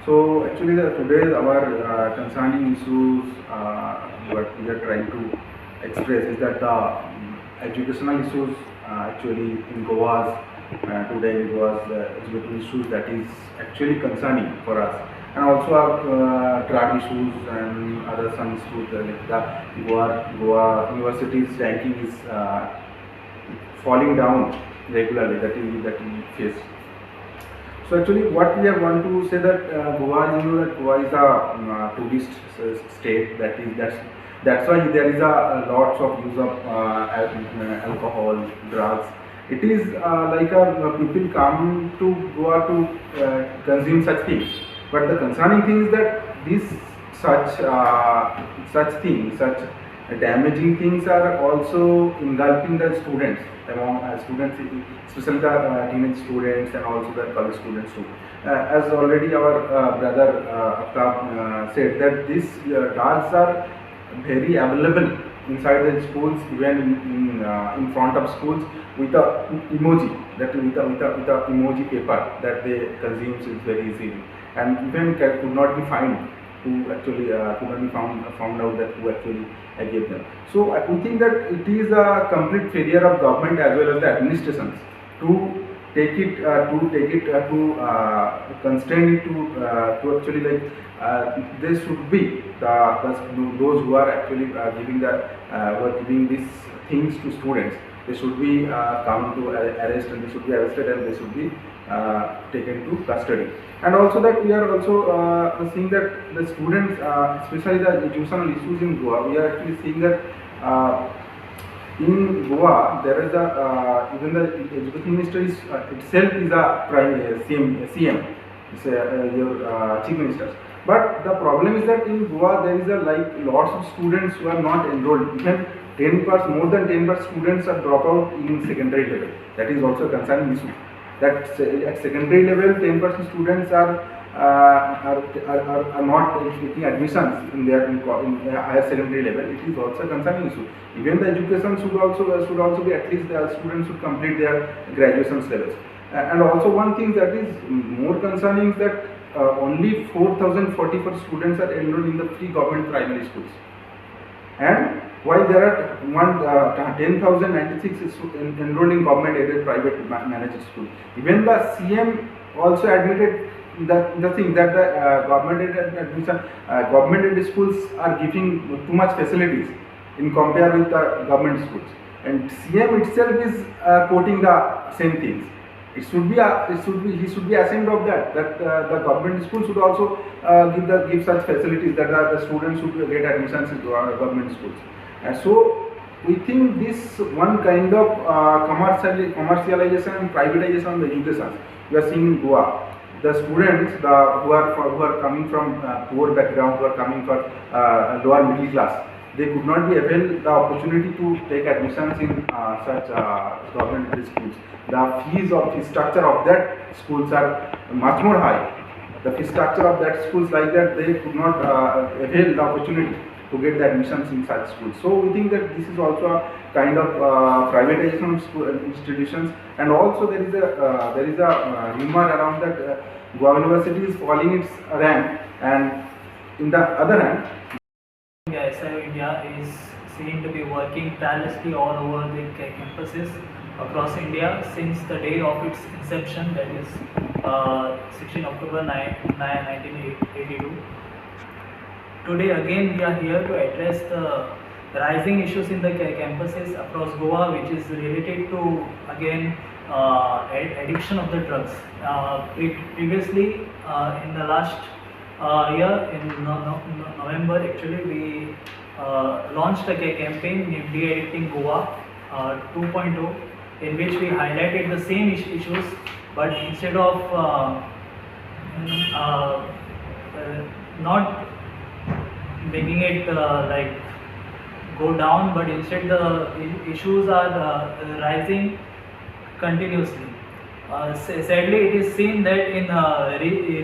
So actually, today our concerning issues what we are trying to express is that the educational issues actually in Goa's today it was educational issues that is actually concerning for us, and also our trad issues and other some issues like the Goa university's ranking is falling down regularly that we face. So actually, what we are want to say that Goa, that Goa is a tourist state. That's why there is a lots of use of alcohol, drugs. It is like people come to Goa to consume such things. But the concerning thing is that this such damaging things are also engulfing the students among students, especially the teenage students and also the college students too. As already our brother Aftab said that these drugs are very available inside the schools, even in front of schools with a emoji that with a emoji paper that they consume is very easily, and even could not be fined who actually could not be found out that who actually gave them. So we think that it is a complete failure of government as well as the administrations to take it to constrain it to actually like there should be those who are actually who are giving these things to students. They should be come to arrest, and they should be arrested, and they should be taken to custody. And also that we are also seeing that the students, especially the educational issues in Goa, we are actually seeing that in Goa there is a even the education minister is itself is a CM, it's your chief minister. But the problem is that in Goa there is a like lots of students who are not enrolled. Even 10% more than 10% students are drop out in secondary level. That is also a concerning issue. That at secondary level 10% students are not taking admissions in their in higher secondary level. It is also a concerning issue. Even the education should also be at least the students should complete their graduation levels. And also one thing that is more concerning is that only 4,044 students are enrolled in the free government primary schools, and while there are 10,096 enrolled in government aided private managed schools. Even the CM also admitted the thing that the government aided schools are giving too much facilities in compare with the government schools, and CM itself is quoting the same things. He should be ashamed of that the government school should also give such facilities that the students should get admissions into our government schools. And so we think this one kind of commercialization and privatization of the education we are seeing in Goa. The students who are coming from poor background, who are coming from lower middle class, they could not be availed the opportunity to take admissions in such government schools. The fee structure of that schools are much more high. The fee structure of that schools like that they could not avail the opportunity to get the admissions in such schools. So we think that this is also a kind of privatization of school institutions, and also there is a rumor around that Goa University is falling its rank, and in the other hand, SIO India is seen to be working tirelessly all over the campuses across India since the day of its inception, that is 16 October 1982. Today again we are here to address the rising issues in the campuses across Goa, which is related to again addiction of the drugs. Previously in the last year in November actually we launched a campaign named De-Addicting Goa 2.0, in which we highlighted the same issues, but instead of not making it like go down, but instead the issues are rising continuously. Sadly, it is seen that in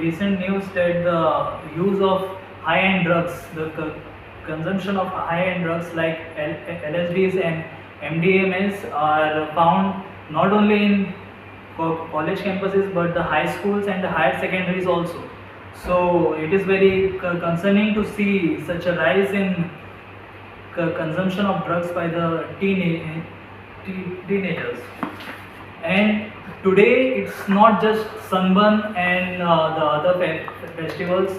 recent news that the use of high-end drugs, the consumption of high-end drugs like LSDs and MDMAs are found not only in college campuses but the high schools and the higher secondaries also. So it is very concerning to see such a rise in consumption of drugs by the teenagers. And today it's not just Sunburn and the other festivals,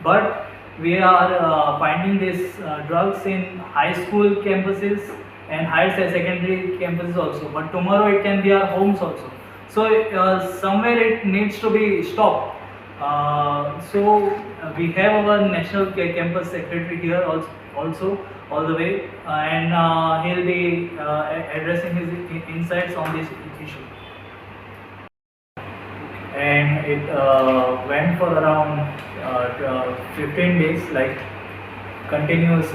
but we are finding these drugs in high school campuses and higher secondary campuses also. But tomorrow it can be our homes also. So somewhere it needs to be stopped. We have our national campus secretary here also all the way, and he'll be addressing his insights on this issue. And it went for around 15 days, like continuous.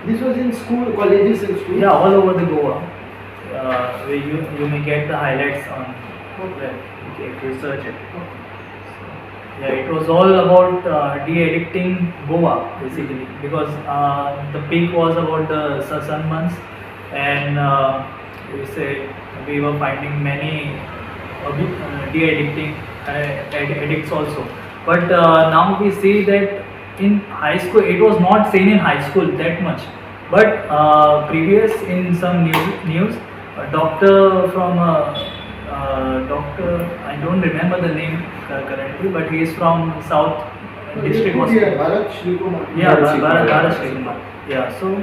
This was in school, colleges and schools? Yeah, all over the Goa. Where you may get the highlights on web if you search it. Yeah, it was all about de-addicting Goa basically, because the peak was about the sun months, and we were finding many de-addicting addicts also. But now we see that in high school, it was not seen in high school that much, but previous in some news, a doctor from doctor, I don't remember the name currently, but he is from South District Hospital. Bharat Shri Kumar. Yeah, Bharat Shri Kumar. Yeah, so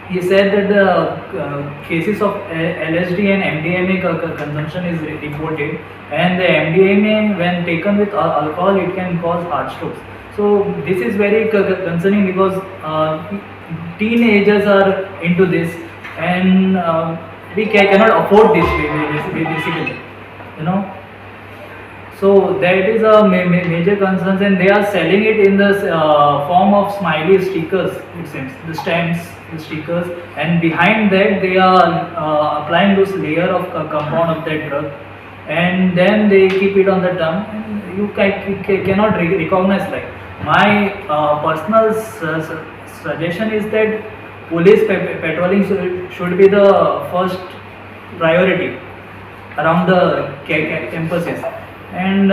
he said that the cases of LSD and MDMA consumption is reported, and the MDMA, when taken with alcohol, it can cause heart strokes. So this is very concerning, because teenagers are into this, and we cannot afford this basically, you know. So that is a major concern, and they are selling it in the form of smiley stickers, it seems, the stamps, the stickers, and behind that they are applying this layer of compound of that drug, and then they keep it on the tongue, and you cannot recognize. Like, my personal suggestion is that police patrolling should be the first priority around the campuses, and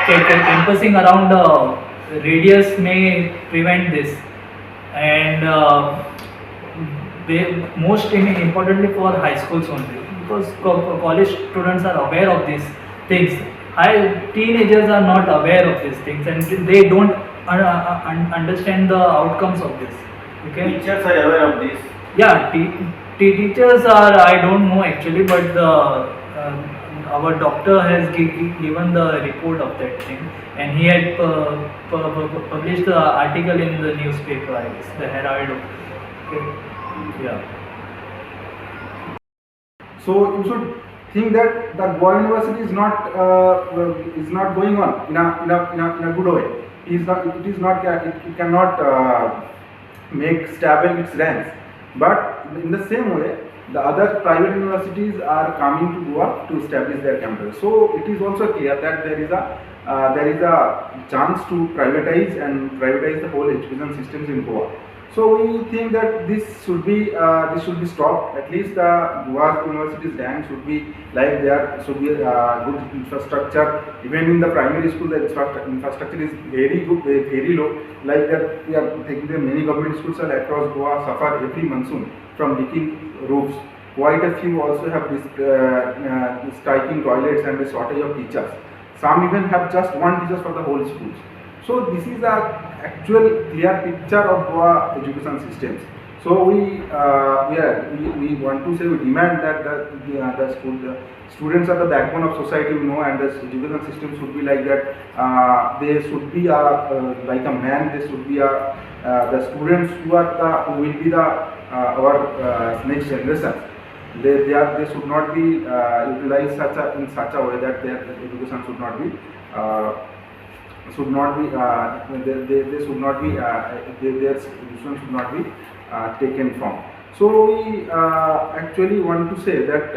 campusing around the radius may prevent this, and most importantly for high schools only, because college students are aware of these things. Teenagers are not aware of these things, and they don't understand the outcomes of this. Okay. Teachers are aware of this. Yeah, teachers are, I don't know actually, but our doctor has given the report of that thing, and he had published the article in the newspaper, I guess, the Herald. Okay. Yeah. So you should think that the Goa University is not going on in a good way. It cannot make stable its ranks. But in the same way, the other private universities are coming to Goa to establish their campus. So it is also clear that there is a chance to privatize the whole education systems in Goa. So we think that this should be stopped. At least the Goa University's rank should be like there should be good infrastructure. Even in the primary school, the infrastructure is very good, very low. Like that, we are taking the many government schools across Goa suffer every monsoon from leaking roofs. Quite a few also have this striking toilets and a shortage of teachers. Some even have just one teacher for the whole schools. So this is a actual clear picture of Goa education systems. So we want to say, we demand that the students are the backbone of society, and the education system should be like that. They should be like a man. They should be the students who will be our next generation. They should not be utilized in such a way that their education should not be. Their solution should not be taken from. So we actually want to say that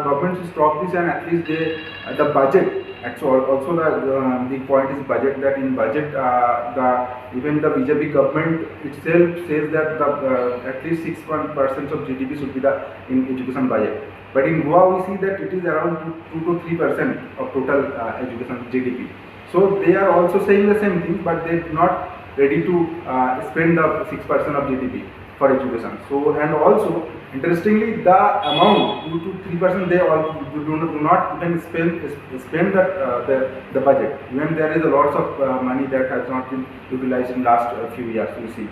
government should stop this, and at least the budget. Actually, also the point is budget. That in budget, even the BJP government itself says that at least 6% of GDP should be in education budget. But in Goa, we see that it is around 2 to 3% of total education GDP. So they are also saying the same thing, but they are not ready to spend the 6% of GDP for education. So, and also interestingly, the amount 2 to 3% they all do not even spend the budget. Even there is a lots of money that has not been utilized in last few years. You see.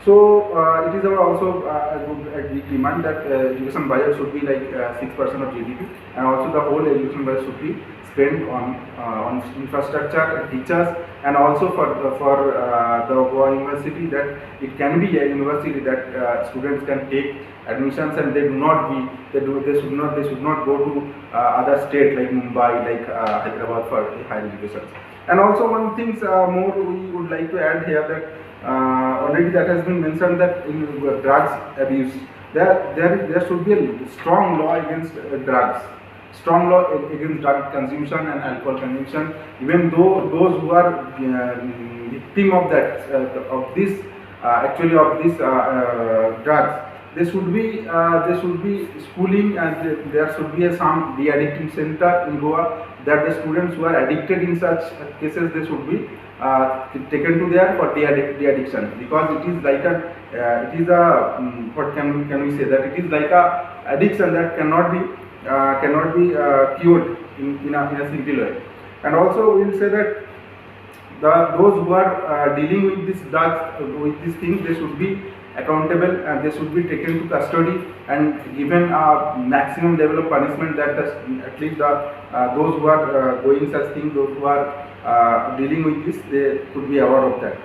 So it is also a big demand that education budget should be like 6% of GDP, and also the whole education budget should be spent on infrastructure, teachers, and also for the Goa University, that it can be a university that students can take admissions, and they should not go to other state like Mumbai, like Hyderabad for higher education. And also one thing more we would like to add here, that already that has been mentioned, that in drugs abuse, there should be a strong law against drugs, strong law against drug consumption and alcohol consumption. Even though those who are victim of that of these drugs, there should be schooling, and there should be some de-addicting center in Goa, that the students who are addicted in such cases, they should be taken to there for de-addiction, because it is like what can we say, that it is like a addiction that cannot be cured in a simple way. And also we will say that those who are dealing with this drugs, with these things, they should be accountable, and they should be taken to custody and given a maximum level of punishment, that at least those who are doing such things, those who are dealing with this, they could be aware of that.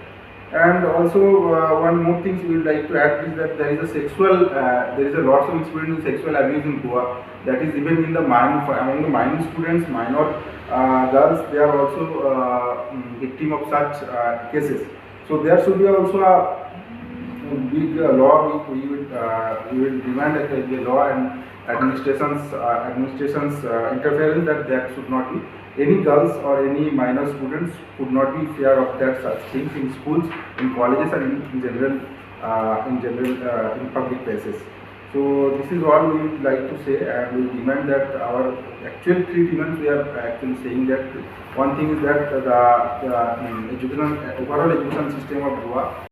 And also one more thing we would like to add is that there is a lots of experience in sexual abuse in Goa, that is even in the among the minor students, minor girls, they are also victim of such cases. So there should be also a big law. We will demand a law and administration's interference, that there should not be any girls or any minor students would not be fear of that such things in schools, in colleges, and in general in public places. So this is all we would like to say, and we demand that our actual 3 demands we are actually saying that one thing is that the overall education system of Goa